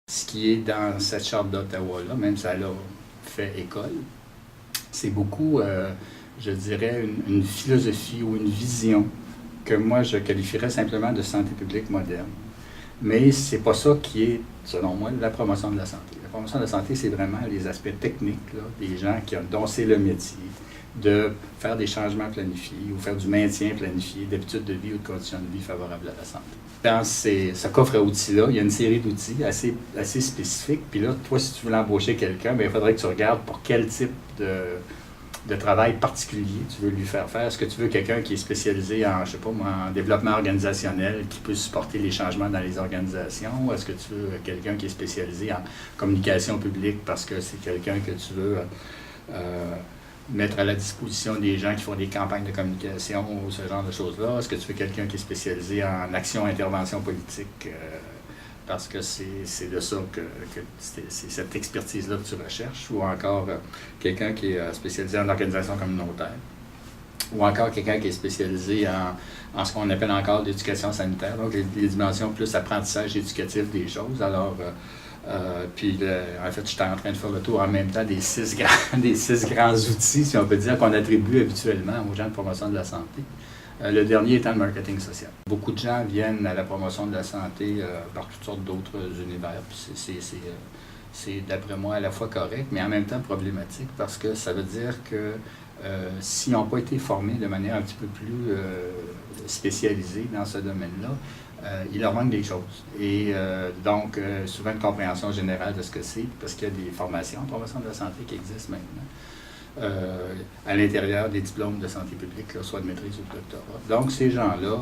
Ce qui est dans cette charte d'Ottawa-là, même si elle a fait école, c'est beaucoup, je dirais, une philosophie ou une vision que moi je qualifierais simplement de santé publique moderne. Mais c'est pas ça qui est, selon moi, la promotion de la santé. La promotion de la santé, c'est vraiment les aspects techniques, là, des gens dont c'est le métier, de faire des changements planifiés ou faire du maintien planifié d'habitudes de vie ou de conditions de vie favorables à la santé. Dans ce coffre à outils-là, il y a une série d'outils assez spécifiques. Puis là, toi, si tu veux embaucher quelqu'un, il faudrait que tu regardes pour quel type de travail particulier tu veux lui faire faire. Est-ce que tu veux quelqu'un qui est spécialisé en, je sais pas moi, en développement organisationnel, qui peut supporter les changements dans les organisations? Ou est-ce que tu veux quelqu'un qui est spécialisé en communication publique parce que c'est quelqu'un que tu veux mettre à la disposition des gens qui font des campagnes de communication ou ce genre de choses-là? Est-ce que tu veux quelqu'un qui est spécialisé en action, intervention politique? Parce que c'est de ça que c'est cette expertise-là que tu recherches, ou encore quelqu'un qui est spécialisé en organisation communautaire, ou encore quelqu'un qui est spécialisé en ce qu'on appelle encore l'éducation sanitaire, donc les dimensions plus apprentissage éducatif des choses. Alors, en fait, j'étais en train de faire le tour en même temps des six grands outils, si on peut dire, qu'on attribue habituellement aux gens de promotion de la santé. Le dernier étant le marketing social. Beaucoup de gens viennent à la promotion de la santé par toutes sortes d'autres univers. C'est d'après moi à la fois correct, mais en même temps problématique, parce que ça veut dire que s'ils n'ont pas été formés de manière un petit peu plus spécialisée dans ce domaine-là, il leur manque des choses. Et donc, souvent une compréhension générale de ce que c'est, parce qu'il y a des formations en promotion de la santé qui existent maintenant. À l'intérieur des diplômes de santé publique, là, soit de maîtrise ou de doctorat. Donc, ces gens-là,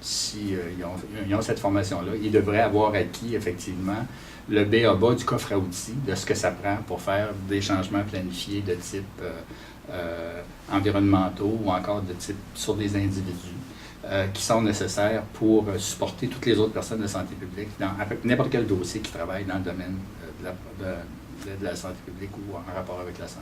s'ils ont cette formation-là, ils devraient avoir acquis, effectivement, le b.a.-ba du coffre à outils, de ce que ça prend pour faire des changements planifiés de type environnementaux ou encore de type sur des individus, qui sont nécessaires pour supporter toutes les autres personnes de santé publique dans n'importe quel dossier qui travaille dans le domaine de la santé publique ou en rapport avec la santé.